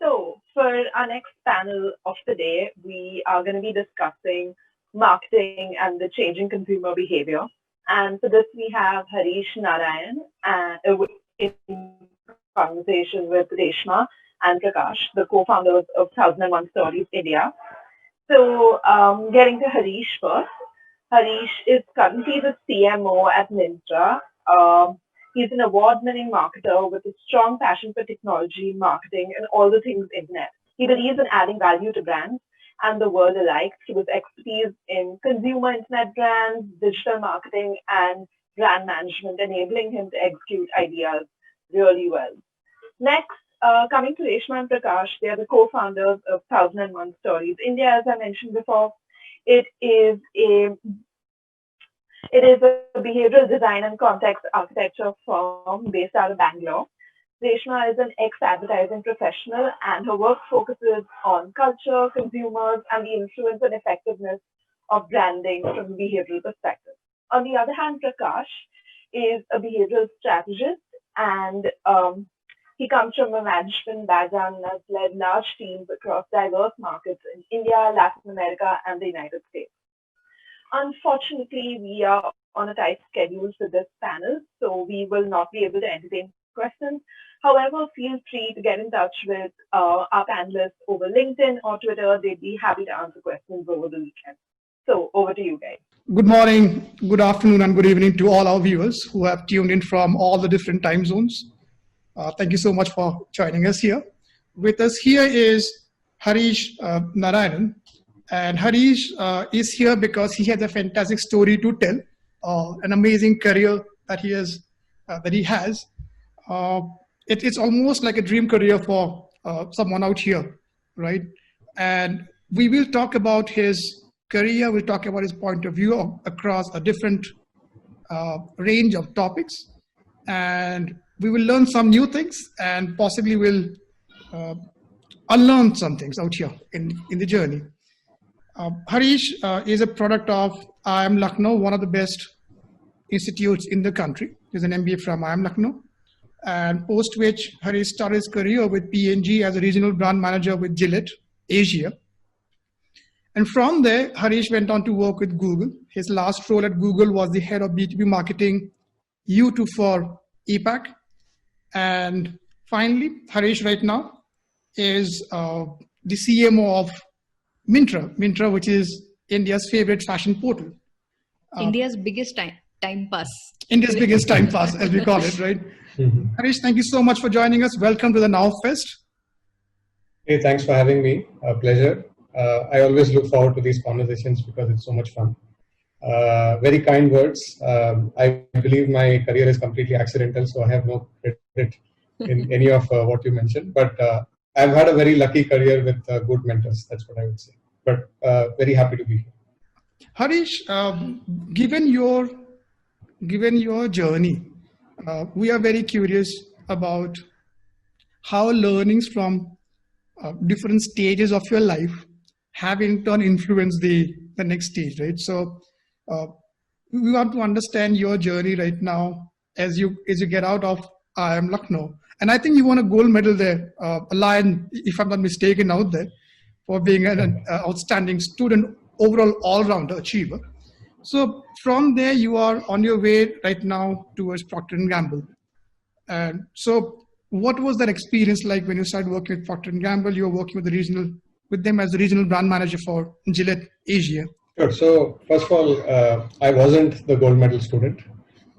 So, for our next panel of the day, we are going to be discussing marketing and the changing consumer behavior. And for this, we have Harish Narayan in conversation with Reshma and Prakash, the co-founders of 1001 Stories India. So, getting to Harish first. Harish is currently the CMO at Myntra. He's an award-winning marketer with a strong passion for technology, marketing, and all the things internet. He believes in adding value to brands and the world alike through his expertise in consumer internet brands, digital marketing, and brand management, enabling him to execute ideas really well. Next, coming to Reshma and Prakash, they are the co-founders of 1001 Stories India, as I mentioned before. It is a it is a behavioral design and context architecture firm based out of Bangalore. Reshma is an ex-advertising professional, and her work focuses on culture, consumers, and the influence and effectiveness of branding from a behavioral perspective. On the other hand, Prakash is a behavioral strategist, and he comes from a management background and has led large teams across diverse markets in India, Latin America, and the United States. Unfortunately, we are on a tight schedule for this panel, so we will not be able to entertain questions. However, feel free to get in touch with our panelists over LinkedIn or Twitter. They'd be happy to answer questions over the weekend. So over to you guys. Good morning, good afternoon, and good evening to all our viewers who have tuned in from all the different time zones. Thank you so much for joining us here. With us here is Harish Narayanan. And Harish is here because he has a fantastic story to tell, an amazing career that he has. It's almost like a dream career for someone out here, right? And we will talk about his career. We'll talk about his point of view across a different range of topics, and we will learn some new things, and possibly will unlearn some things out here in the journey. Harish is a product of IIM Lucknow, one of the best institutes in the country. He's an MBA from IIM Lucknow. And post which, Harish started his career with P&G as a regional brand manager with Gillette Asia. And from there, Harish went on to work with Google. His last role at Google was the head of B2B marketing, U2 for APAC. And finally, Harish right now is the CMO of Myntra, which is India's favorite fashion portal. India's biggest time pass. India's biggest time pass, as we call it, right? Mm-hmm. Harish, thank you so much for joining us. Welcome to the Now Fest. Hey, thanks for having me. A pleasure. I always look forward to these conversations because it's so much fun. Very kind words. I believe my career is completely accidental, so I have no credit in any of what you mentioned. But I've had a very lucky career with good mentors. That's what I would say. But very happy to be here. Harish, given your journey, we are very curious about how learnings from different stages of your life have in turn influenced the next stage, right? So we want to understand your journey right now as you get out of IIM Lucknow. And I think you won a gold medal there, a lion, if I'm not mistaken, out there, for being an outstanding student, overall all-rounder achiever. So from there, you are on your way right now towards Procter & Gamble. And so what was that experience like when you started working with Procter & Gamble? You were working with them as the regional brand manager for Gillette Asia. Sure. So first of all, I wasn't the gold medal student.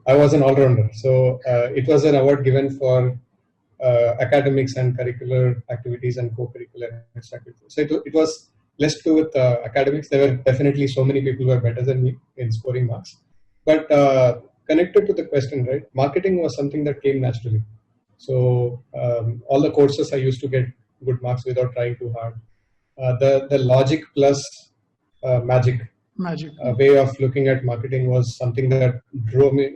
I was an all-rounder. So it was an award given for academics and curricular activities and co-curricular activities. So it was less to do with academics. There were definitely so many people who were better than me in scoring marks. But connected to the question, right? Marketing was something that came naturally. So all the courses I used to get good marks without trying too hard. The logic plus magic way of looking at marketing was something that drew me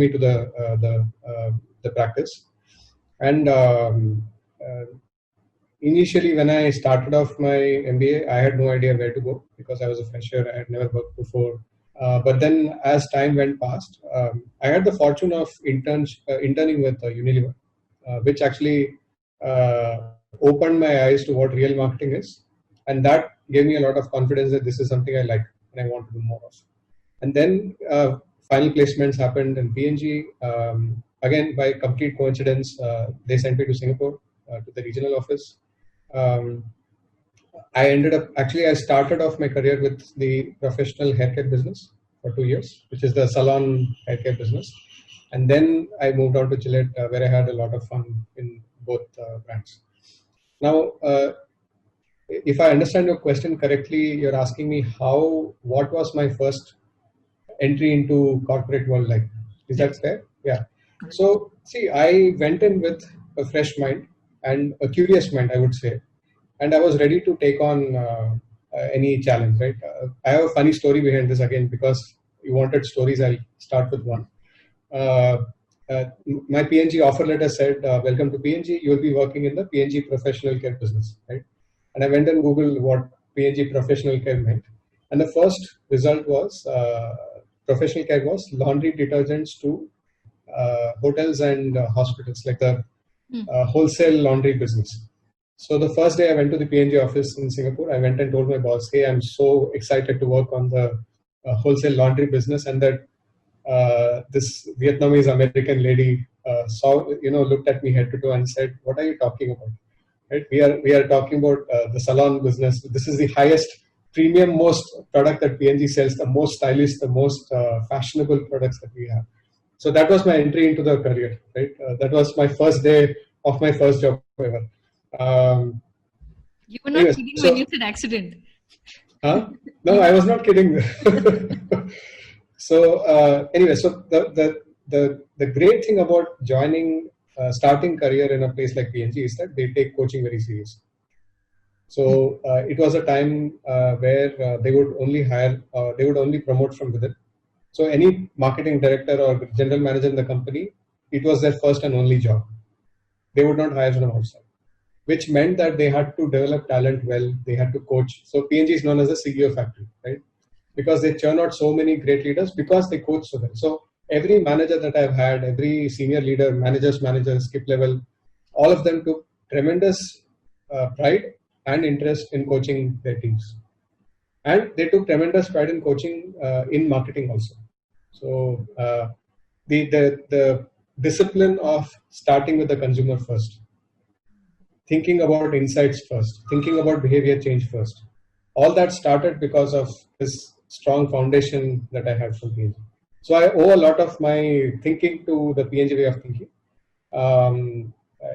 to the practice. And initially, when I started off my MBA, I had no idea where to go because I was a fresher. I had never worked before. But then as time went past, I had the fortune of interning with Unilever, which actually opened my eyes to what real marketing is. And that gave me a lot of confidence that this is something I like and I want to do more of. And then final placements happened in P&G. Again, by complete coincidence, they sent me to Singapore, to the regional office. I started off my career with the professional haircare business for 2 years, which is the salon haircare business. And then I moved on to Gillette, where I had a lot of fun in both brands. Now, if I understand your question correctly, you're asking me what was my first entry into corporate world like? Is that fair? Yeah. So, see, I went in with a fresh mind and a curious mind, I would say. And I was ready to take on any challenge, right? I have a funny story behind this again, because you wanted stories. I'll start with one. My P&G offer letter said, welcome to P&G. You will be working in the P&G professional care business, right? And I went and Googled what P&G professional care meant. And the first result was professional care was laundry detergents to hotels and hospitals, like the wholesale laundry business. So the first day I went to the P&G office in Singapore, I went and told my boss, hey, I'm so excited to work on the wholesale laundry business, and that this Vietnamese American lady looked at me head to toe and said, what are you talking about? Right? We are talking about the salon business. This is the highest premium, most product that P&G sells, the most stylish, the most fashionable products that we have. So that was my entry into the career, right? That was my first day of my first job ever. You were not kidding when you said accident. Huh? No, I was not kidding. So the great thing about starting career in a place like P&G is that they take coaching very seriously. So it was a time where they would only hire, they would only promote from within. So any marketing director or general manager in the company, it was their first and only job. They would not hire from outside, which meant that they had to develop talent well. They had to coach. So P&G is known as a CEO factory, right? Because they churn out so many great leaders because they coach so well. So every manager that I've had, every senior leader, managers, skip level, all of them took tremendous pride and interest in coaching their teams. And they took tremendous pride in coaching in marketing also. So the discipline of starting with the consumer first, thinking about insights first, thinking about behavior change first, all that started because of this strong foundation that I had from P&G. So I owe a lot of my thinking to the P&G way of thinking.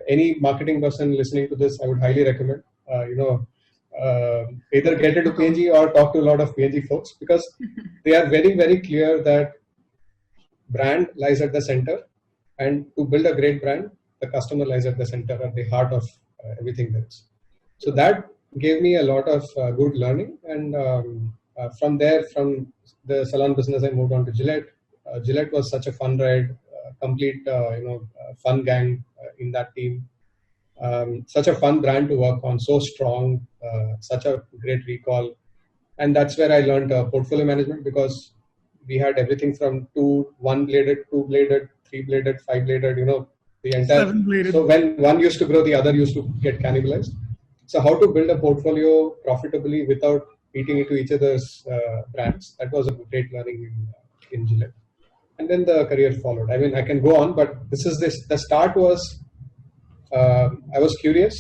Any marketing person listening to this, I would highly recommend, either get into P&G or talk to a lot of P&G folks, because they are very, very clear that brand lies at the center, and to build a great brand, the customer lies at the center, at the heart of everything else. So that gave me a lot of good learning, and from there, from the salon business, I moved on to Gillette. Gillette was such a fun ride, complete fun gang in that team. Such a fun brand to work on, so strong, such a great recall. And that's where I learned portfolio management, because we had everything from one-bladed, two-bladed, three-bladed, five-bladed, the entire. So when one used to grow, the other used to get cannibalized. So how to build a portfolio profitably without eating into each other's brands, that was a great learning in Gillette. And then the career followed. I mean, I can go on, but the start was, I was curious.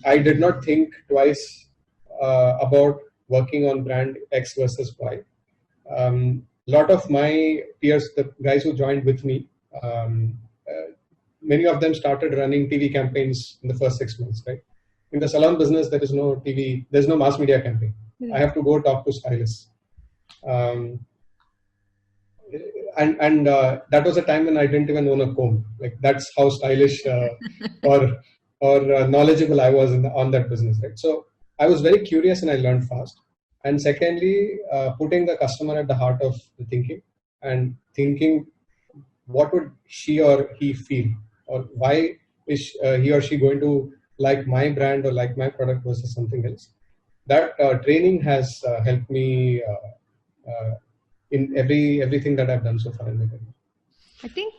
I did not think twice about working on brand X versus Y. Lot of my peers, the guys who joined with me, many of them started running TV campaigns in the first 6 months, right? In the salon business, there is no TV, there's no mass media campaign. I have to go talk to stylists. And that was a time when I didn't even own a comb. Like, that's how stylish or knowledgeable I was on that business, right? So I was very curious and I learned fast. And secondly, putting the customer at the heart of the thinking, and thinking what would she or he feel, or why is he or she going to like my brand or like my product versus something else. That training has helped me in everything that I've done so far in my career. I think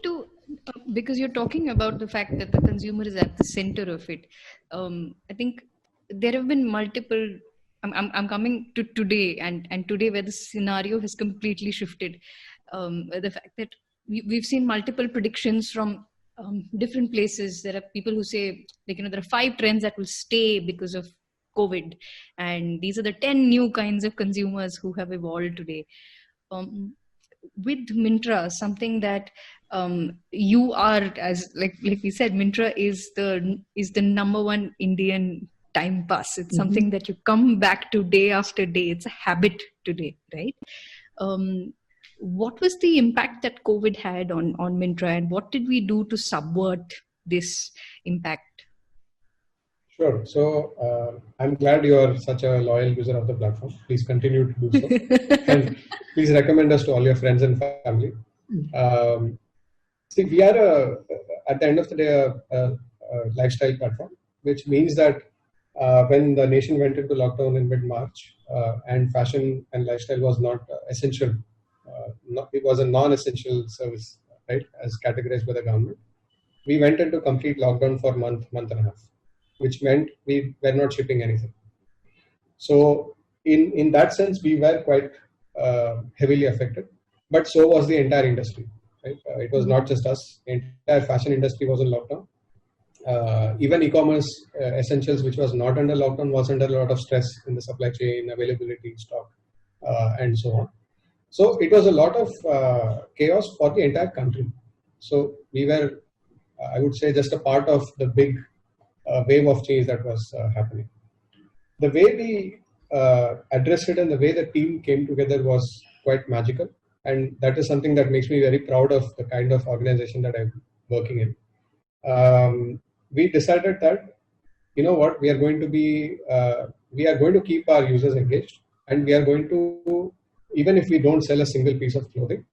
because you're talking about the fact that the consumer is at the center of it. I think there have been multiple. I'm coming to today, and today where the scenario has completely shifted. The fact that we've seen multiple predictions from different places. There are people who say, like, there are 5 trends that will stay because of COVID, and these are the 10 new kinds of consumers who have evolved today. With Myntra, something that you are, as like we said, Myntra is the number one Indian time pass. It's something that you come back to day after day. It's a habit today, right? What was the impact that COVID had on Myntra, and what did we do to subvert this impact? Sure. So I'm glad you are such a loyal user of the platform. Please continue to do so. And please recommend us to all your friends and family. See, we are, at the end of the day, a lifestyle platform, which means that when the nation went into lockdown in mid-March and fashion and lifestyle was not essential, it was a non-essential service, right, as categorized by the government. We went into complete lockdown for a month and a half, which meant we were not shipping anything. So in that sense, we were quite heavily affected, but so was the entire industry. Right? It was not just us. The entire fashion industry was in lockdown. Even e-commerce essentials, which was not under lockdown, was under a lot of stress in the supply chain, availability, stock, and so on. So it was a lot of chaos for the entire country. So we were, I would say, just a part of the big wave of change that was happening. The way we addressed it and the way the team came together was quite magical. And that is something that makes me very proud of the kind of organization that I'm working in. We decided that, you know what, we are going to keep our users engaged, and we are going to, even if we don't sell a single piece of clothing,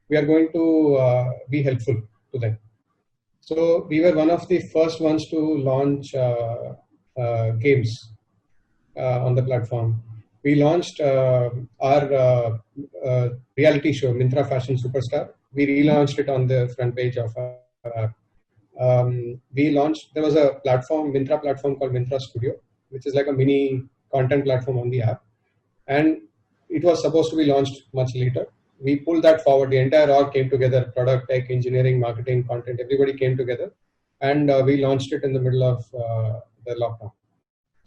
we are going to be helpful to them. So we were one of the first ones to launch games on the platform. We launched our reality show, Myntra Fashion Superstar. We relaunched it on the front page of our app. There was a platform, Myntra platform called Myntra Studio, which is like a mini content platform on the app. And it was supposed to be launched much later. We pulled that forward. The entire org came together, product, tech, engineering, marketing, content, everybody came together. And we launched it in the middle of the lockdown.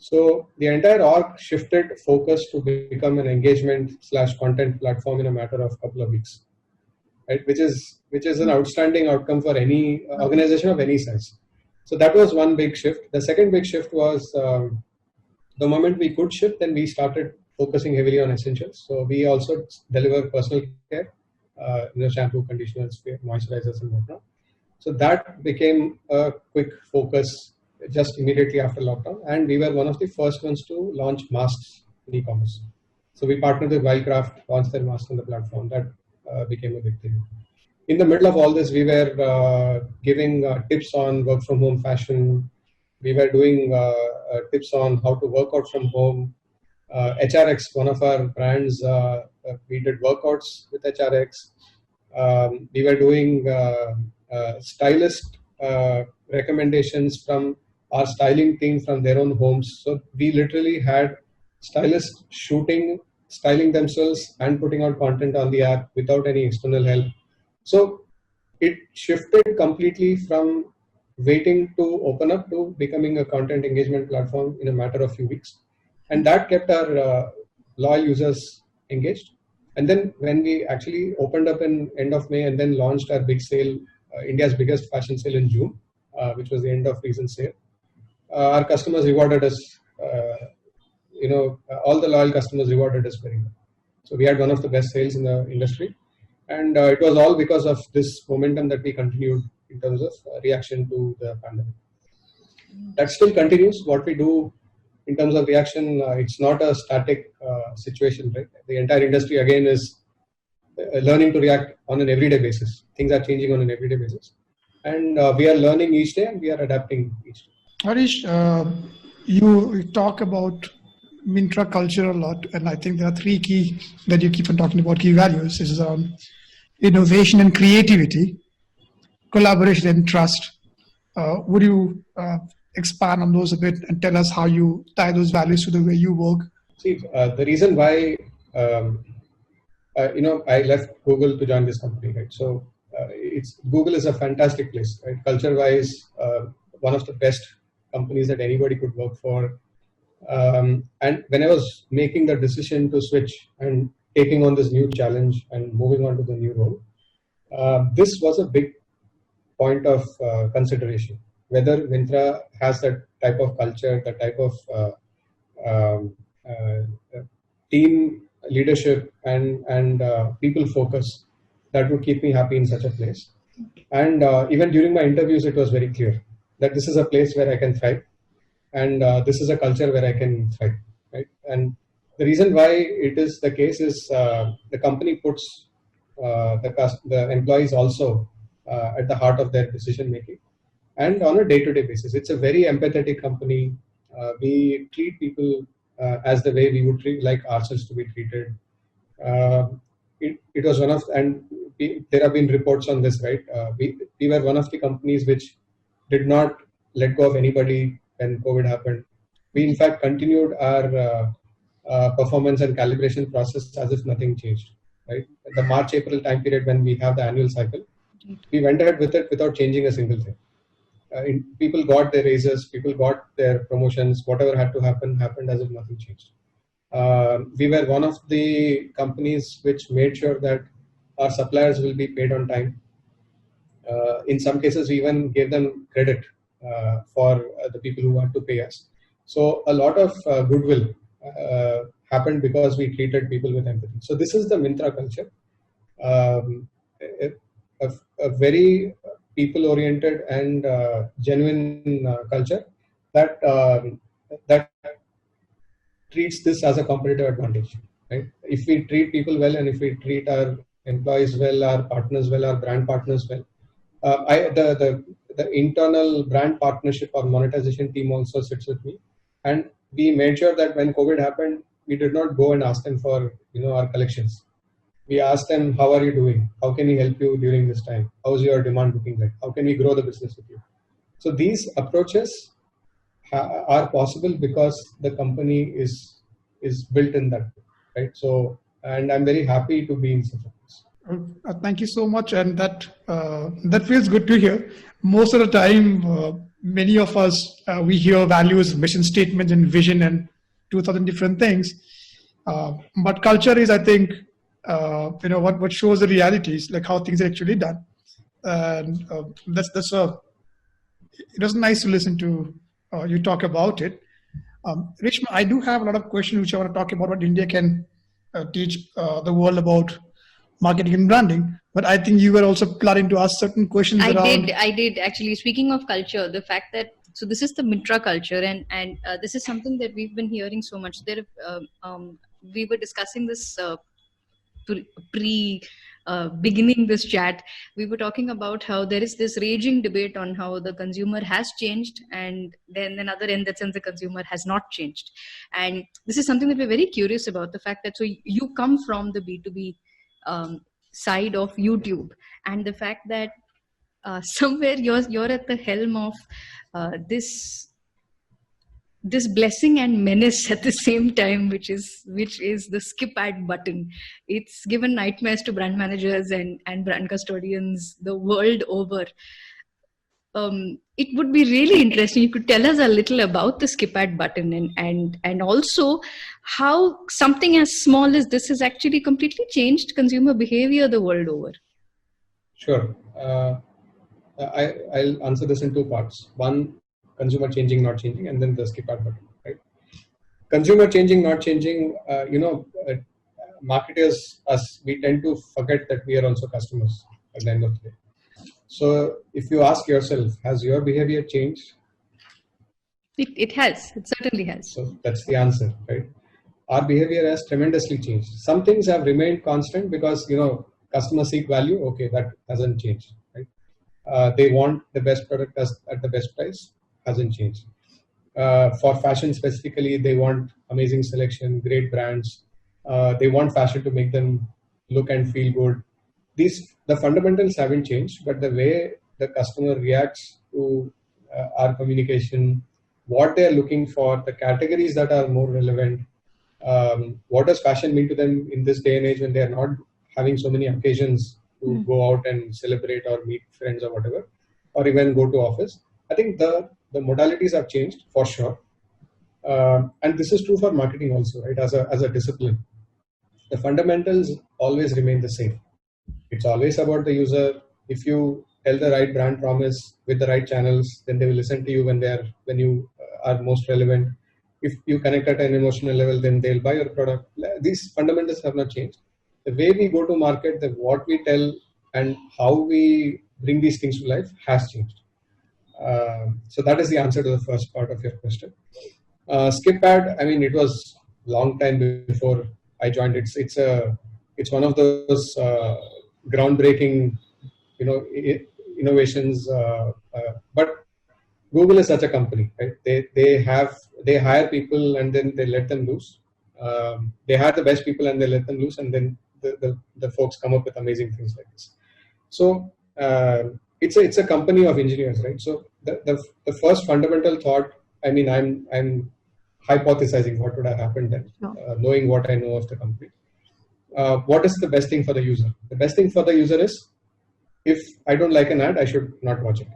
So the entire org shifted focus to become an engagement/content platform in a matter of a couple of weeks, right? Which is an outstanding outcome for any organization of any size. So that was one big shift. The second big shift was the moment we could ship, then we started focusing heavily on essentials. So we also deliver personal care, shampoo, conditioners, moisturizers, and whatnot. So that became a quick focus just immediately after lockdown, and we were one of the first ones to launch masks in e-commerce. So we partnered with Wildcraft, launched their masks on the platform. That became a big thing. In the middle of all this, we were giving tips on work from home fashion. We were doing tips on how to work out from home. HRX, one of our brands, we did workouts with HRX. We were doing stylist recommendations from our styling team from their own homes. So we literally had stylists styling themselves and putting out content on the app without any external help. So it shifted completely from waiting to open up to becoming a content engagement platform in a matter of few weeks. And that kept our loyal users engaged. And then when we actually opened up in end of May and then launched our big sale, India's biggest fashion sale in June, which was the end of recent sale, our customers rewarded us, all the loyal customers rewarded us very well. So we had one of the best sales in the industry. And it was all because of this momentum that we continued in terms of reaction to the pandemic. That still continues. What we do in terms of reaction, it's not a static situation, right? The entire industry, again, is learning to react on an everyday basis. Things are changing on an everyday basis. And we are learning each day and we are adapting each day. Harish, you talk about Myntra culture a lot, and I think there are 3 key that you keep on talking about, key values. This is around innovation and creativity. collaboration and trust. Would you expand on those a bit and tell us how you tie those values to the way you work? See, the reason why I left Google to join this company, right? So Google is a fantastic place, right? Culture-wise, one of the best companies that anybody could work for. And when I was making the decision to switch and taking on this new challenge and moving on to the new role, this was a big point of consideration. Whether Myntra has that type of culture, the type of team leadership and people focus that would keep me happy in such a place. And even during my interviews, it was very clear that this is a place where I can thrive, and this is a culture where I can thrive. Right? And the reason why it is the case is the company puts the employees also at the heart of their decision making, and on a day-to-day basis. It's a very empathetic company. We treat people as the way we would like ourselves to be treated. It was one of, and there have been reports on this, right? We were one of the companies which did not let go of anybody when COVID happened. We in fact continued our performance and calibration process as if nothing changed, right? The March-April time period when we have the annual cycle, we went ahead with it without changing a single thing. People got their raises, people got their promotions, whatever had to happen, happened as if nothing changed. We were one of the companies which made sure that our suppliers will be paid on time. In some cases, we even gave them credit for the people who had to pay us. So a lot of goodwill happened because we treated people with empathy. So this is the Myntra culture. A very people-oriented and genuine culture that treats this as a competitive advantage. Right? If we treat people well, and if we treat our employees well, our partners well, our brand partners well, the internal brand partnership or monetization team also sits with me, and we made sure that when COVID happened, we did not go and ask them for our collections. We asked them, how are you doing? How can we help you during this time? How's your demand looking like? How can we grow the business with you? So these approaches are possible because the company is built in that way, right? So, and I'm very happy to be in such a place. Thank you so much, and that feels good to hear. Most of the time, many of us we hear values, mission statements, and vision, and 2,000 different things. But culture is, I think, what shows the realities, like how things are actually done, and it was nice to listen to you talk about it. Rishma, I do have a lot of questions which I want to talk about what India can teach the world about marketing and branding, but I think you were also planning to ask certain questions around. I did actually. Speaking of culture, the fact that, so this is the Myntra culture, and this is something that we've been hearing so much. We were discussing this beginning this chat. We were talking about how there is this raging debate on how the consumer has changed, and then another end that says the consumer has not changed. And this is something that we're very curious about, the fact that, so you come from the B2B side of YouTube, and the fact that somewhere you're at the helm of this blessing and menace at the same time, which is the skip ad button. It's given nightmares to brand managers and brand custodians the world over. It would be really interesting. You could tell us a little about the skip ad button, and also how something as small as this has actually completely changed consumer behavior the world over. Sure. I'll answer this in two parts. One, consumer changing, not changing, and then the skip ad button. Right? Consumer changing, not changing. Marketers, us, we tend to forget that we are also customers at the end of the day. So if you ask yourself, has your behavior changed? It has. It certainly has. So that's the answer, right? Our behavior has tremendously changed. Some things have remained constant because, customers seek value. Okay, that hasn't changed, right? They want the best product at the best price. Hasn't changed. For fashion specifically, they want amazing selection, great brands. They want fashion to make them look and feel good. The fundamentals haven't changed, but the way the customer reacts to our communication, what they're looking for, the categories that are more relevant, what does fashion mean to them in this day and age when they're not having so many occasions to go out and celebrate or meet friends or whatever, or even go to office. I think the modalities have changed for sure. And this is true for marketing also, right? As a discipline, the fundamentals always remain the same. It's always about the user. If you tell the right brand promise with the right channels, then they will listen to you when you are most relevant. If you connect at an emotional level, then they'll buy your product. These fundamentals have not changed. The way we go to market, what we tell, and how we bring these things to life has changed. So that is the answer to the first part of your question. SkipAd, I mean, it was long time before I joined. It's one of those groundbreaking, innovations. But Google is such a company, right? They hire people and then they let them loose. They hire the best people and they let them loose, and then the folks come up with amazing things like this. So it's a company of engineers, right? So the first fundamental thought, I mean, I'm hypothesizing what would have happened then, knowing what I know of the company. What is the best thing for the user? The best thing for the user is, if I don't like an ad, I should not watch it.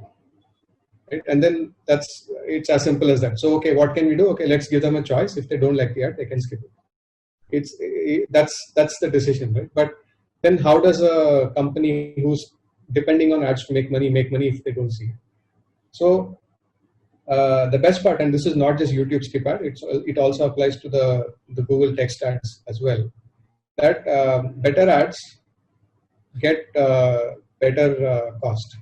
Right? And then it's as simple as that. So, okay, what can we do? Okay, let's give them a choice. If they don't like the ad, they can skip it. That's the decision, right? But then how does a company who's depending on ads to make money if they don't see it? So the best part, and this is not just YouTube SkipAd, it also applies to the Google text ads as well, that better ads get better cost.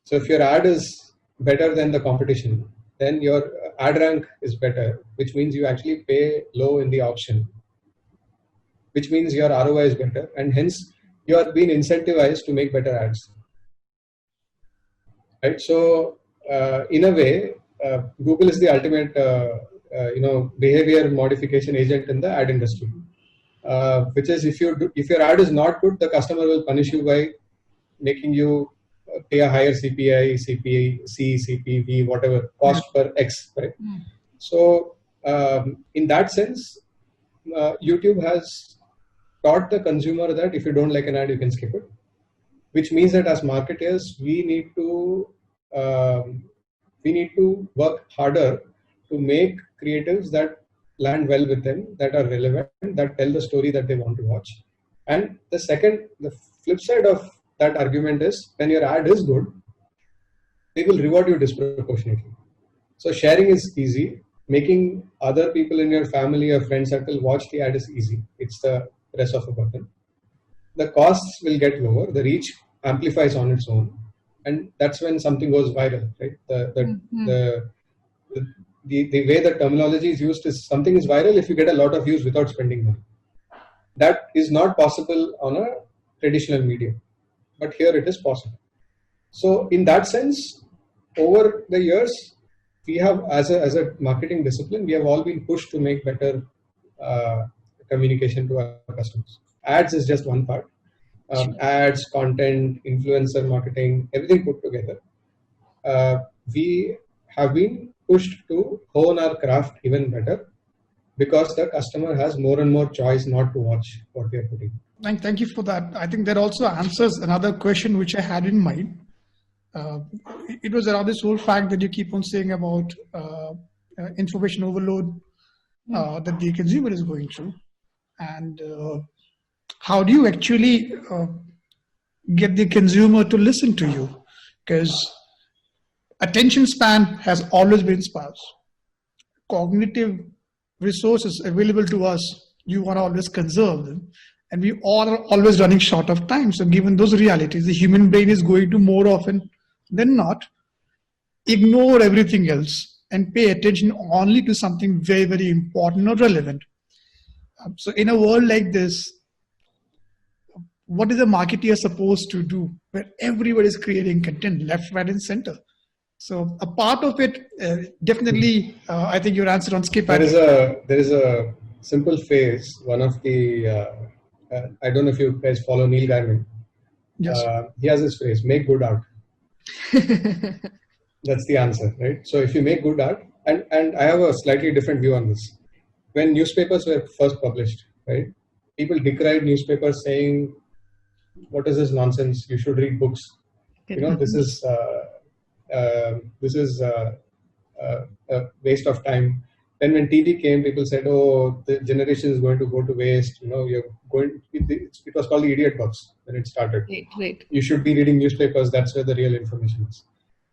So if your ad is better than the competition, then your ad rank is better, which means you actually pay low in the auction, which means your ROI is better, and hence you are being incentivized to make better ads. Right? So in a way, Google is the ultimate behavior modification agent in the ad industry, which is if your ad is not good, the customer will punish you by making you pay a higher CPI, CPV, whatever, cost per X, right? So in that sense, YouTube has taught the consumer that if you don't like an ad, you can skip it, which means that as marketers, we need to work harder to make creatives that land well with them, that are relevant, that tell the story that they want to watch. And the flip side of that argument is, when your ad is good, they will reward you disproportionately. So sharing is easy. Making other people in your family or friend circle watch the ad is easy. It's the press of a button. The costs will get lower. The reach amplifies on its own. And that's when something goes viral, right? The way the terminology is used is, something is viral if you get a lot of views without spending money. That is not possible on a traditional medium, but here it is possible. So in that sense, over the years, we have, as a marketing discipline, we have all been pushed to make better communication to our customers. Ads is just one part. Ads, content, influencer marketing, everything put together. We have been pushed to hone our craft even better, because the customer has more and more choice not to watch what we are putting. Thank you for that. I think that also answers another question which I had in mind. It was around this whole fact that you keep on saying about information overload that the consumer is going through, and how do you actually get the consumer to listen to you? Because attention span has always been sparse. Cognitive resources available to us, you want to always conserve them. And we all are always running short of time. So given those realities, the human brain is going to more often than not ignore everything else and pay attention only to something very, very important or relevant. So in a world like this, what is a marketer supposed to do where everybody is creating content left, right, and center? So a part of it, definitely, I think your answer on skip. There is a simple phrase. One of the I don't know if you guys follow Neil Gaiman. Yes. He has this phrase, make good art. That's the answer, right? So if you make good art, and I have a slightly different view on this. When newspapers were first published, right, people decried newspapers saying, what is this nonsense? You should read books. This is a waste of time. Then when TV came, people said, oh, the generation is going to go to waste. You're going. It was called the idiot box when it started. Right. You should be reading newspapers. That's where the real information is.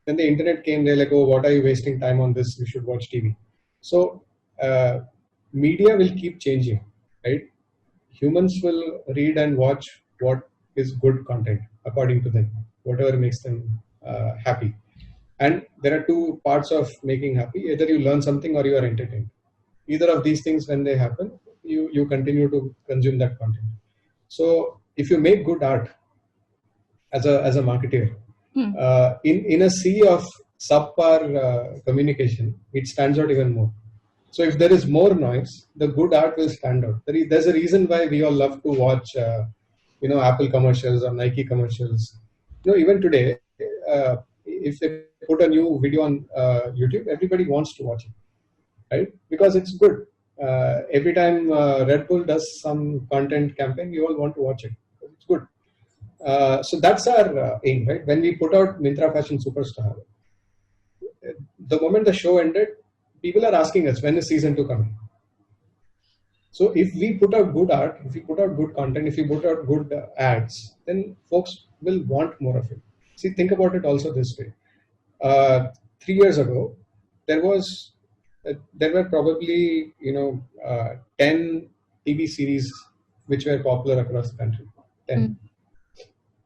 Then the internet came. They're like, oh, what are you wasting time on this? You should watch TV. So media will keep changing, right? Humans will read and watch what is good content according to them, whatever makes them happy. And there are two parts of making happy. Either you learn something or you are entertained. Either of these things, when they happen, you continue to consume that content. So if you make good art as a marketer, in a sea of subpar communication, it stands out even more. So if there is more noise, the good art will stand out. There's a reason why we all love to watch, Apple commercials or Nike commercials. Even today, if they put a new video on YouTube, everybody wants to watch it, right? Because it's good. Every time Red Bull does some content campaign, we all want to watch it. It's good. So that's our aim, right? When we put out Myntra Fashion Superstar, the moment the show ended, people are asking us, when is season 2 coming? So if we put out good art, if we put out good content, if we put out good ads, then folks will want more of it. See, think about it also this way. 3 years ago, there were probably 10 TV series which were popular across the country. 10.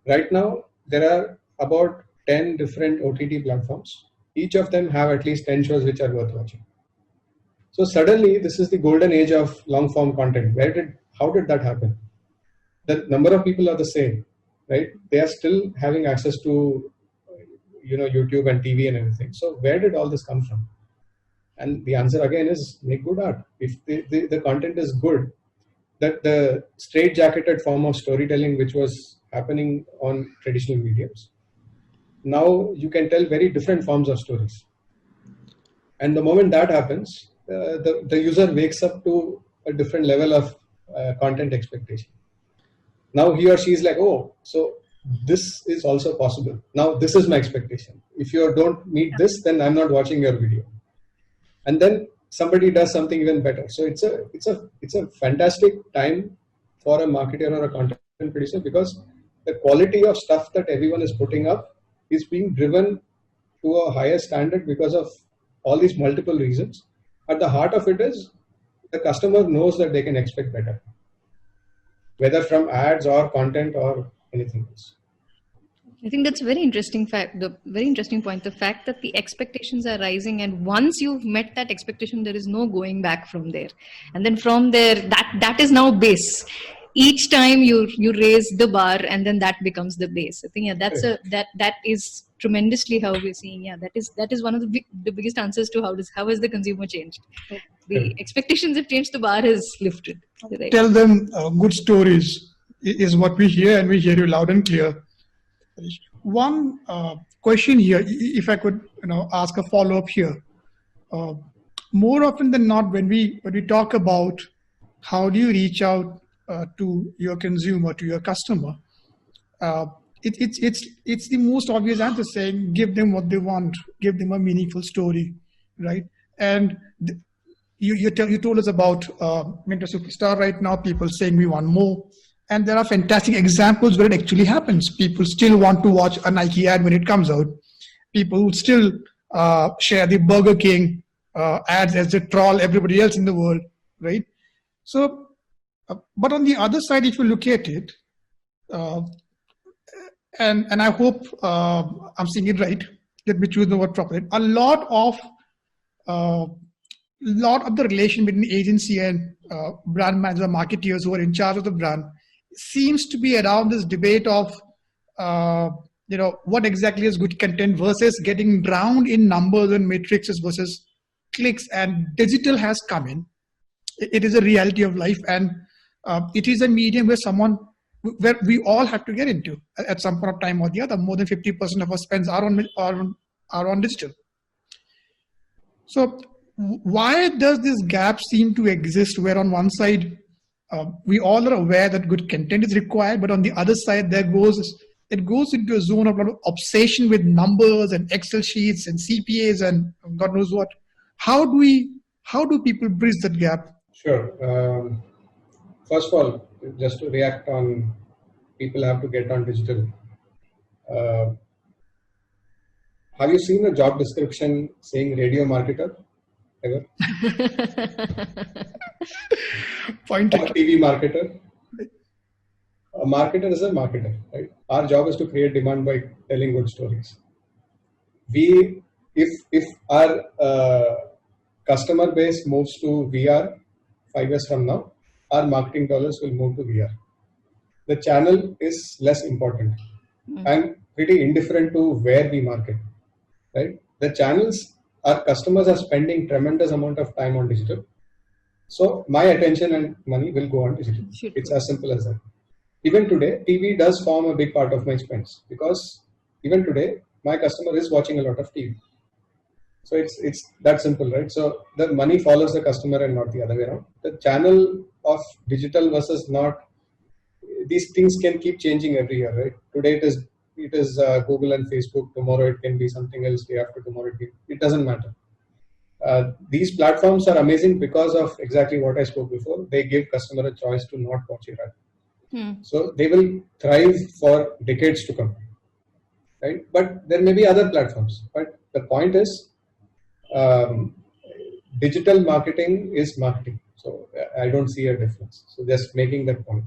Right now, there are about 10 different OTT platforms. Each of them have at least 10 shows which are worth watching. So suddenly, this is the golden age of long-form content. How did that happen? The number of people are the same, right? They are still having access to, YouTube and TV and everything. So where did all this come from? And the answer again is make good art. If the content is good, that the straight-jacketed form of storytelling which was happening on traditional mediums, now you can tell very different forms of stories. And the moment that happens, the user wakes up to a different level of content expectation. Now he or she is like, oh, so this is also possible. Now this is my expectation. If you don't meet this, then I'm not watching your video. And then somebody does something even better. So it's a fantastic time for a marketer or a content producer, because the quality of stuff that everyone is putting up is being driven to a higher standard because of all these multiple reasons. At the heart of it is the customer knows that they can expect better, whether from ads or content or anything else. I think that's a very interesting fact. The very interesting point, the fact that the expectations are rising, and once you've met that expectation, there is no going back from there. And then from there, that is now base. Each time you raise the bar, and then that becomes the base. I think that is tremendously how we're seeing. Yeah, that is one of the biggest answers to how has the consumer changed. The expectations have changed. The bar has lifted. Right? Tell them good stories is what we hear, and we hear you loud and clear. One question here, if I could, ask a follow-up here. More often than not, when we talk about how do you reach out to your consumer, to your customer, it's the most obvious answer, saying give them what they want, give them a meaningful story, right? And you told us about Myntra Superstar right now. People saying we want more. And there are fantastic examples where it actually happens. People still want to watch a Nike ad when it comes out. People would still share the Burger King ads as they troll everybody else in the world, right? So, but on the other side, if you look at it, and I hope I'm saying it right, let me choose the word properly. A lot of the relation between agency and brand manager, marketeers who are in charge of the brand, seems to be around this debate of what exactly is good content versus getting drowned in numbers and matrices versus clicks. And digital has come in. It is a reality of life, and it is a medium where someone where we all have to get into at some point of time or the other. More than 50% of our spends are on digital. So why does this gap seem to exist, where on one side we all are aware that good content is required, but on the other side it goes into a zone of obsession with numbers and Excel sheets and CPAs and God knows what. How do people bridge that gap? Sure. First of all, just to react on people have to get on digital. Have you seen a job description saying radio marketer ever? Point Or TV marketer? A marketer is a marketer, right? Our job is to create demand by telling good stories. If our customer base moves to VR 5 years from now, our marketing dollars will move to VR. The channel is less important and pretty indifferent to where we market, right? The channels, our customers are spending tremendous amount of time on digital. So my attention and money will go on digital. It's as simple as that. Even today, TV does form a big part of my spends because even today, my customer is watching a lot of TV. So it's that simple, right? So the money follows the customer and not the other way around. The channel of digital versus not, these things can keep changing every year, right? Today it is Google and Facebook. Tomorrow it can be something else. Day after tomorrow it doesn't matter. These platforms are amazing because of exactly what I spoke before. They give customer a choice to not watch your ad. So they will thrive for decades to come, right? But there may be other platforms. But the point is, digital marketing is marketing. So I don't see a difference. So just making that point.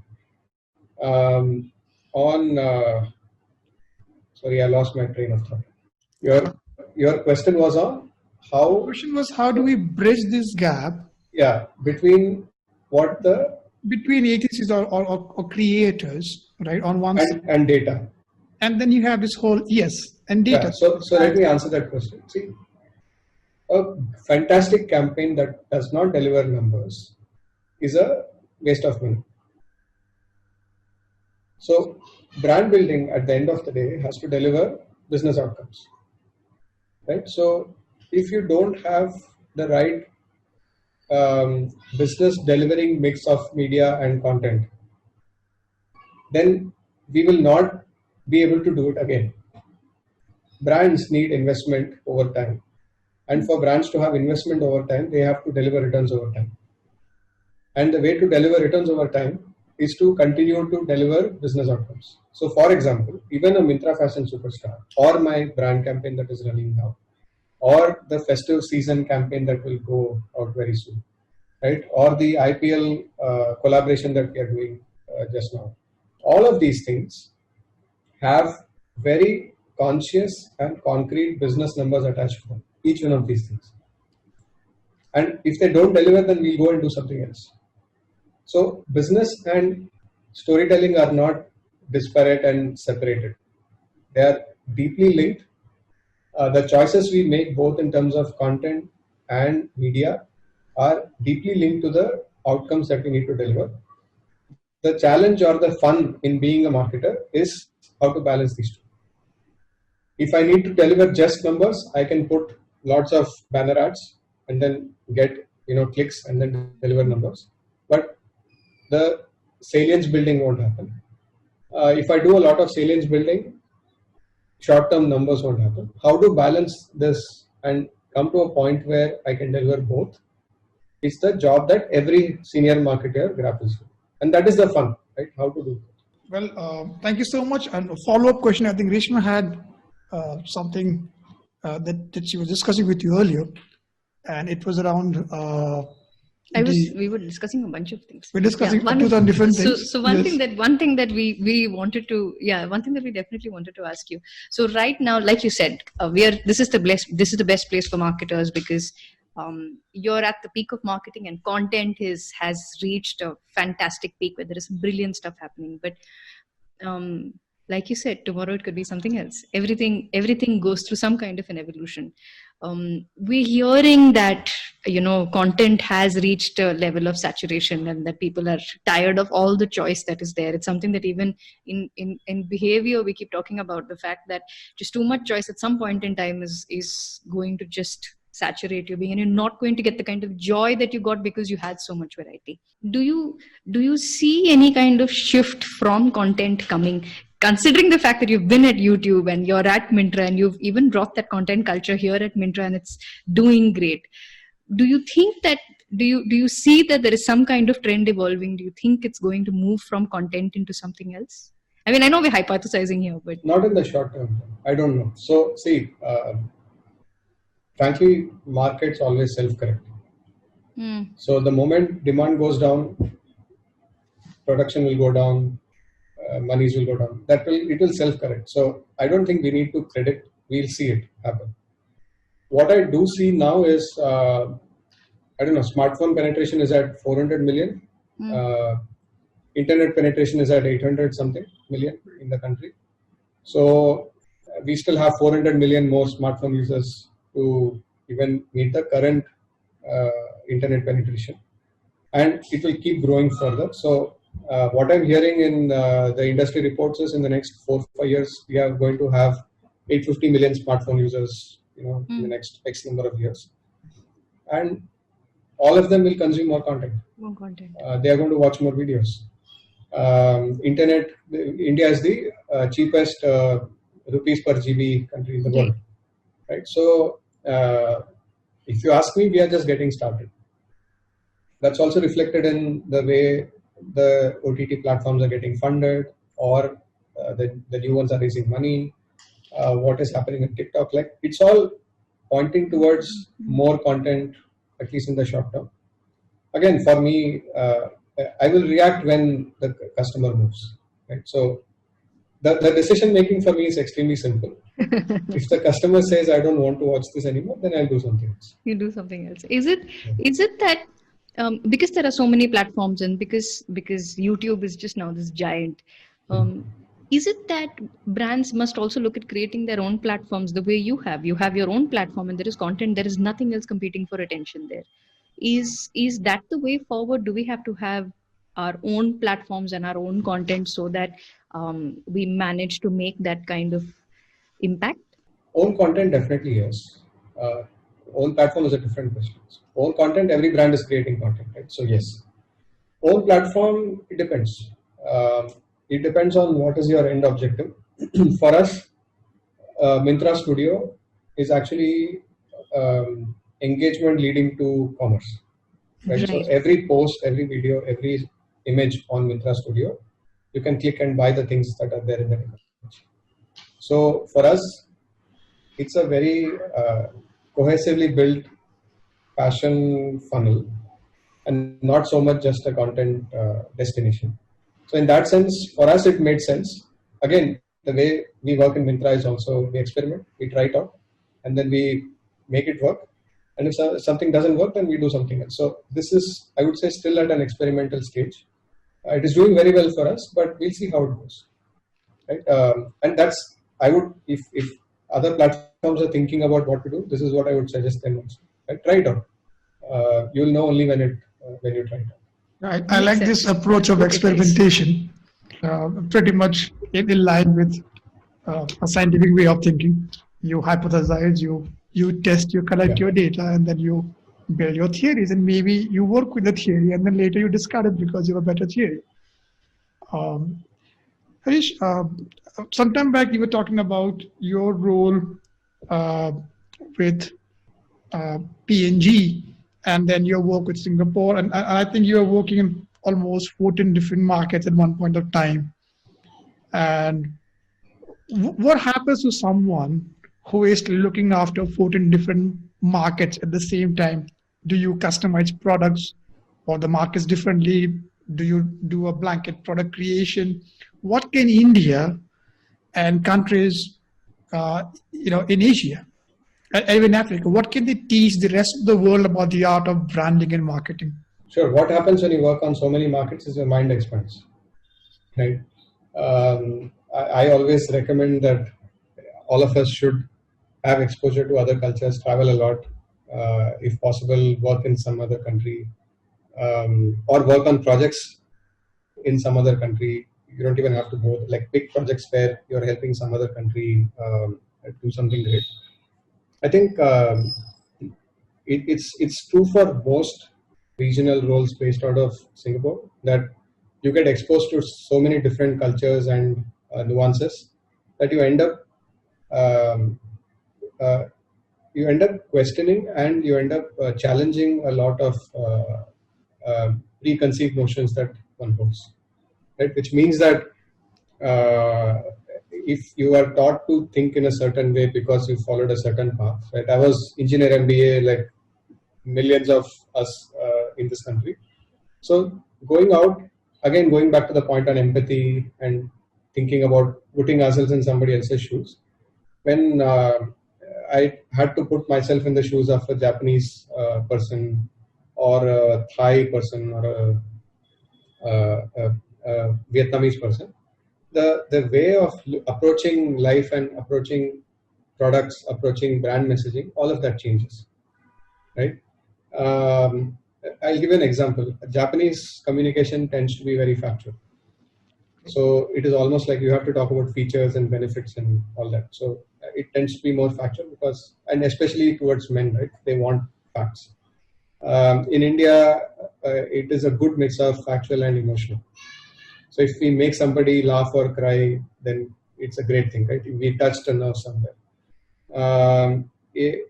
Sorry, I lost my train of thought. Your question was on how. The question was, how do we bridge this gap? Yeah, between agencies or creators, right? On one side, and data. And then you have this whole and data. Yeah, so let me answer that question. See, a fantastic campaign that does not deliver numbers is a waste of money. So brand building at the end of the day has to deliver business outcomes, right? So if you don't have the right business delivering mix of media and content, then we will not be able to do it again. Brands need investment over time. And for brands to have investment over time, they have to deliver returns over time. And the way to deliver returns over time is to continue to deliver business outcomes. So for example, even a Myntra Fashion Superstar or my brand campaign that is running now, or the festive season campaign that will go out very soon, right? Or the IPL collaboration that we are doing just now. All of these things have very conscious and concrete business numbers attached to them. Each one of these things. And if they don't deliver, then we'll go and do something else. So business and storytelling are not disparate and separated. They are deeply linked. The choices we make both in terms of content and media are deeply linked to the outcomes that we need to deliver. The challenge or the fun in being a marketer is how to balance these two. If I need to deliver just numbers, I can put lots of banner ads and then get clicks and then deliver numbers. But the salience building won't happen. If I do a lot of salience building, short-term numbers won't happen. How to balance this and come to a point where I can deliver both is the job that every senior marketer grapples with. And that is the fun, right? How to do it. Well, thank you so much. And a follow-up question, I think Reshma had something that she was discussing with you earlier, and it was around we were discussing a bunch of things. We're discussing different things. So one thing that we wanted to, one thing that we definitely wanted to ask you. So right now, like you said, this is the best place for marketers because you're at the peak of marketing and content has reached a fantastic peak where there is brilliant stuff happening. But like you said, tomorrow it could be something else. Everything goes through some kind of an evolution. we're hearing that content has reached a level of saturation and that people are tired of all the choice that is there. It's something that even in behavior we keep talking about, the fact that just too much choice at some point in time is going to just saturate your being, and you're not going to get the kind of joy that you got because you had so much variety. Do you see any kind of shift from content coming, considering the fact that you've been at YouTube and you're at Myntra and you've even brought that content culture here at Myntra and it's doing great? Do you think that, do you see that there is some kind of trend evolving? Do you think it's going to move from content into something else? I mean, I know we're hypothesizing here, but Not in the short term. I don't know. So see, frankly, markets always self-correct. So the moment demand goes down, production will go down, monies will go down. It will self-correct. So I don't think we need to predict. We'll see it happen. What I do see now is, I don't know, smartphone penetration is at 400 million. Internet penetration is at 800 something million in the country. So we still have 400 million more smartphone users to even meet the current internet penetration. And it will keep growing further. So what I'm hearing in the industry reports is in the next 4-5 years, we are going to have 850 million smartphone users, in the next X number of years. And all of them will consume more content. They are going to watch more videos. Internet, India is the cheapest rupees per GB country in the world. Right? So if you ask me, we are just getting started. That's also reflected in the way the OTT platforms are getting funded, or the new ones are raising money. What is happening in TikTok? Like, it's all pointing towards more content, at least in the short term. Again, for me, I will react when the customer moves. Right? So the decision making for me is extremely simple. If the customer says, I don't want to watch this anymore, then I'll do something else. You do something else. Is it that because there are so many platforms and because YouTube is just now this giant, is it that brands must also look at creating their own platforms the way you have your own platform and there is content, there is nothing else competing for attention there? Is that the way forward? Do we have to have our own platforms and our own content so that we manage to make that kind of impact? Own content, definitely yes. Own platform is a different question. Own content, every brand is creating content, right? So yes. Own platform, it depends. It depends on what is your end objective. For us, Myntra Studio is actually engagement leading to commerce. Right? So every post, every video, every image on Myntra Studio, you can click and buy the things that are there in the image. So for us, it's a very cohesively built passion funnel and not so much just a content destination. So in that sense, for us, it made sense. Again, the way we work in Myntra is also we experiment, we try it out, and then we make it work. And if something doesn't work, then we do something else. So this is, I would say, still at an experimental stage. It is doing very well for us, but we'll see how it goes. Right? And that's, I would, if other platforms are thinking about what to do, this is what I would suggest them also. Right? Try it out. You'll know only when you try it out. Right. I like this approach of experimentation, pretty much in line with a scientific way of thinking. You hypothesize, you test, you collect your data, and then you build your theories, and maybe you work with the theory, and then later you discard it because you have a better theory. Harish, sometime back you were talking about your role with P&G, and then your work with Singapore, and I think you are working in almost 14 different markets at one point of time. And what happens to someone who is looking after 14 different markets at the same time? Do you customize products for the markets differently? Do you do a blanket product creation? What can India and countries, in Asia, and even Africa, what can they teach the rest of the world about the art of branding and marketing? Sure. What happens when you work on so many markets is your mind expands, right? I always recommend that all of us should have exposure to other cultures, travel a lot, if possible, work in some other country, or work on projects in some other country. You don't even have to go like big projects where you're helping some other country do something great. I think it's true for most regional roles based out of Singapore that you get exposed to so many different cultures and nuances that you end up uh, questioning, and you end up challenging a lot of preconceived notions that one holds, right? Which means that if you are taught to think in a certain way because you followed a certain path, right? I was engineer MBA like millions of us in this country. So going out, again, going back to the point on empathy and thinking about putting ourselves in somebody else's shoes. When I had to put myself in the shoes of a Japanese person or a Thai person or a Vietnamese person, the way of approaching life and approaching products, approaching brand messaging, all of that changes, right? I'll give you an example. Japanese communication tends to be very factual. So it is almost like you have to talk about features and benefits and all that. So it tends to be more factual because, and especially towards men, right? They want facts. In India, it is a good mix of factual and emotional. So if we make somebody laugh or cry, then it's a great thing, right? We touched a nerve somewhere.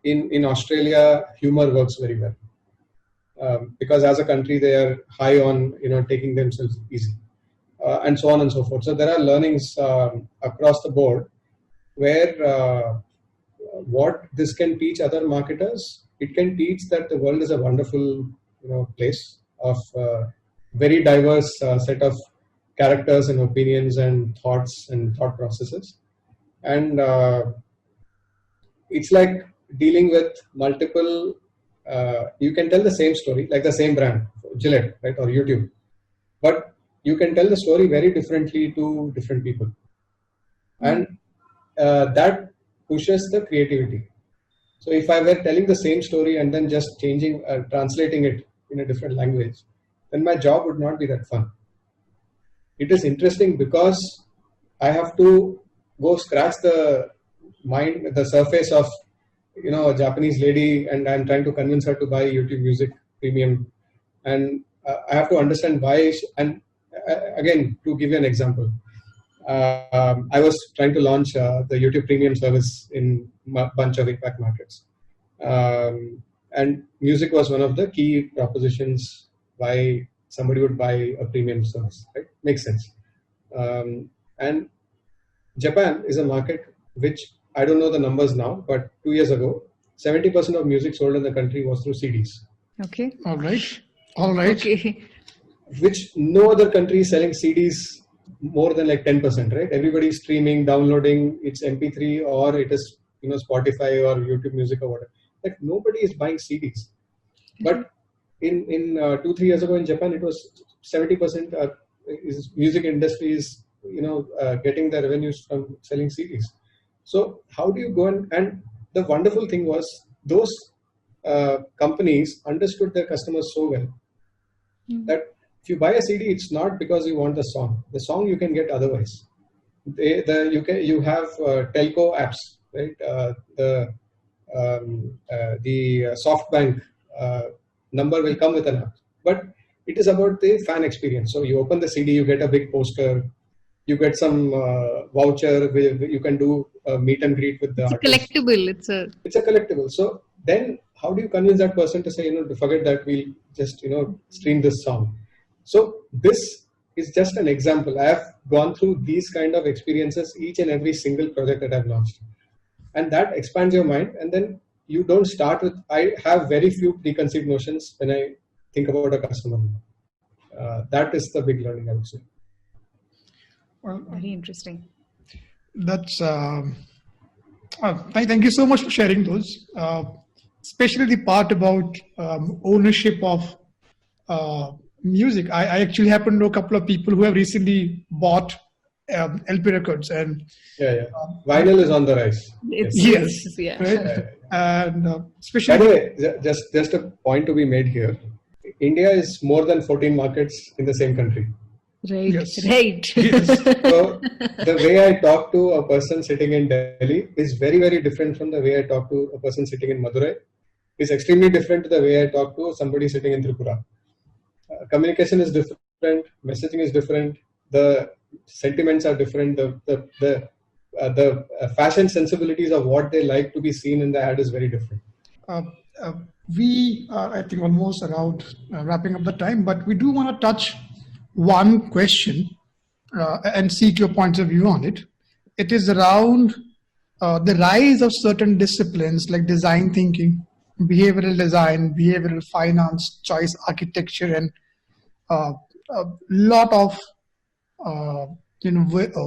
In Australia, humor works very well because as a country they are high on taking themselves easy, and so on and so forth. So there are learnings across the board where what this can teach other marketers. It can teach that the world is a wonderful place of very diverse set of characters and opinions and thoughts and thought processes, and it's like dealing with multiple. You can tell the same story, like the same brand, Gillette, right, or YouTube, but you can tell the story very differently to different people, and that pushes the creativity. So if I were telling the same story and then just changing, translating it in a different language, then my job would not be that fun. It is interesting because I have to go scratch the surface of a Japanese lady, and I'm trying to convince her to buy YouTube Music Premium, and I have to understand why. And again, to give you an example, I was trying to launch the YouTube Premium service in a bunch of APAC markets, and music was one of the key propositions why somebody would buy a premium service. Right? Makes sense. And Japan is a market which I don't know the numbers now, but 2 years ago, 70% of music sold in the country was through CDs. Okay. All right. Okay. Which no other country is selling CDs more than like 10%, right? Everybody's streaming, downloading, it's MP3 or it is Spotify or YouTube Music or whatever. Like nobody is buying CDs. But in 2-3 years ago in Japan, it was 70% is music industry is getting the revenues from selling CDs. So how do you go and the wonderful thing was those companies understood their customers so well that if you buy a CD, it's not because you want the song. The song you can get otherwise. You have telco apps, right? The SoftBank number will come with an app, but it is about the fan experience. So you open the CD, you get a big poster, you get some voucher. You can do a meet and greet with the It's artist. a collectible. It's a collectible. So then, how do you convince that person to say, to forget that, we'll just stream this song? So this is just an example. I have gone through these kind of experiences each and every single project that I've launched, and that expands your mind. And then you don't start with. I have very few preconceived notions when I think about a customer. That is the big learning, I would say. Well, Very interesting. that's thank you so much for sharing those, especially the part about ownership of music. I actually happen to know a couple of people who have recently bought LP records, and Yeah. Vinyl is on the rise. It's, Yes. yeah. right? And By especially the way, just a point to be made here. India is more than 14 markets in the same country. Right. Yes. Right. Yes. So the way I talk to a person sitting in Delhi is very, very different from the way I talk to a person sitting in Madurai. It's extremely different to the way I talk to somebody sitting in Tripura. Communication is different, messaging is different, the sentiments are different, the fashion sensibilities of what they like to be seen in the ad is very different. uh, uh, we are, I think, almost around wrapping up the time, but we do want to touch one question and seek your points of view on it. It is around the rise of certain disciplines like design thinking, behavioral design, behavioral finance, choice architecture, and a lot of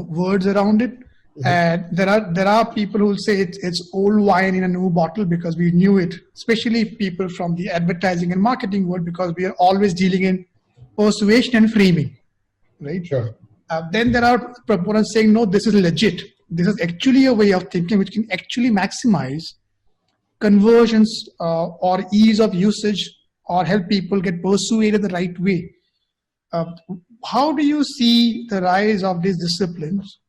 words around it. And there are people who say it's old wine in a new bottle because we knew it, especially people from the advertising and marketing world, because we are always dealing in persuasion and framing, right? Sure. Then there are proponents saying, no, this is legit. This is actually a way of thinking which can actually maximize conversions or ease of usage or help people get persuaded the right way. How do you see the rise of these disciplines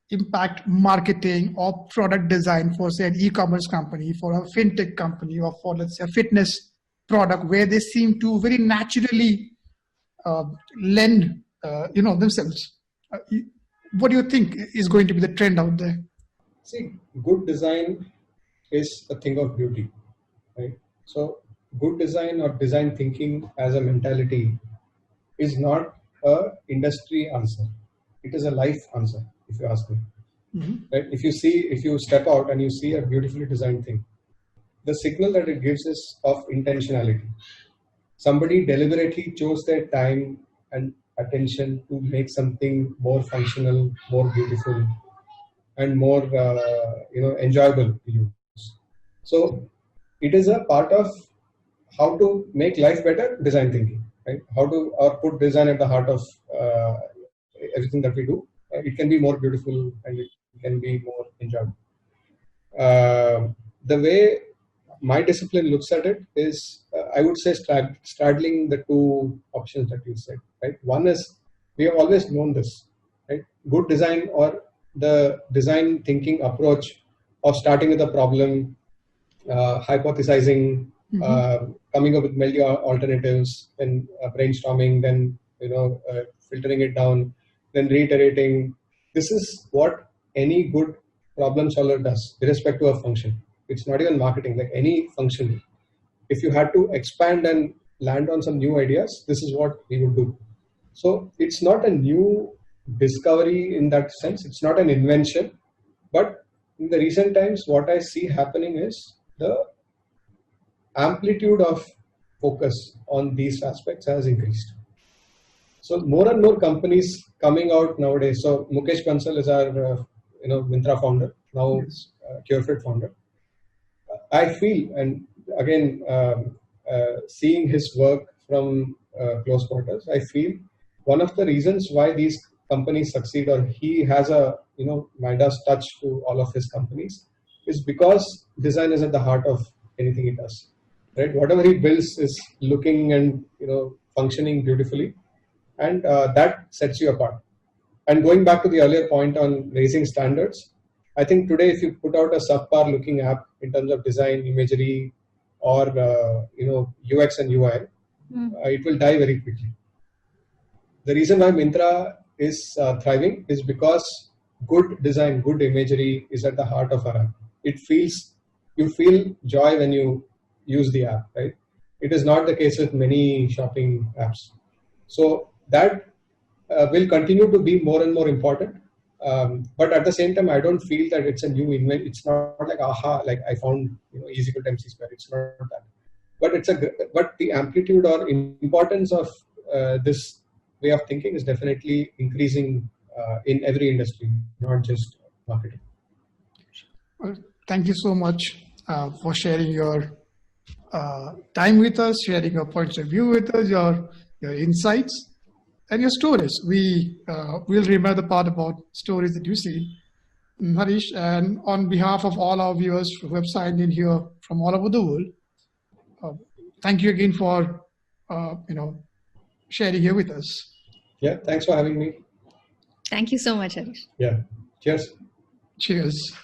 impact marketing or product design for, say, an e-commerce company, for a fintech company, or for, let's say, a fitness product, where they seem to very naturally lend themselves? What do you think is going to be the trend out there? See, good design is a thing of beauty, right? So good design or design thinking as a mentality is not a industry answer. It is a life answer, if you ask me. Right? If you step out and you see a beautifully designed thing, the signal that it gives is of intentionality. Somebody deliberately chose their time and attention to make something more functional, more beautiful, and more enjoyable to use. So it is a part of how to make life better, design thinking, right? How to put design at the heart of everything that we do. It can be more beautiful and it can be more enjoyable. The way my discipline looks at it is, I would say, straddling the two options that you said, right? One is, we have always known this, right? Good design, or the design thinking approach of starting with a problem, hypothesizing, coming up with multi alternatives, then brainstorming, then filtering it down, then reiterating. This is what any good problem solver does, irrespective of function. It's not even marketing, like any function. If you had to expand and land on some new ideas, this is what we would do. So it's not a new discovery in that sense. It's not an invention. But in the recent times, what I see happening is the amplitude of focus on these aspects has increased. So more and more companies coming out nowadays. So Mukesh Bansal is our Myntra founder, now CureFit founder. I feel, and again, seeing his work from close quarters, I feel one of the reasons why these companies succeed, or he has a Midas touch to all of his companies, is because design is at the heart of anything he does. Right? Whatever he builds is looking and functioning beautifully, and that sets you apart. And going back to the earlier point on raising standards, I think today if you put out a subpar looking app in terms of design, imagery, or UX and UI, it will die very quickly. The reason why Myntra is thriving is because good design, good imagery is at the heart of our app. You feel joy when you use the app, right? It is not the case with many shopping apps. So that will continue to be more and more important. But at the same time, I don't feel that it's a new invention. It's not like aha, like I found easy to MC square. It's not that. But the amplitude or importance of this way of thinking is definitely increasing in every industry, not just marketing. Well, thank you so much for sharing your time with us, sharing your points of view with us, your insights. and your stories. We'll remember the part about stories that you see, Harish. And on behalf of all our viewers who have signed in here from all over the world, thank you again for sharing here with us. Yeah, thanks for having me. Thank you so much, Harish. Yeah, cheers. Cheers.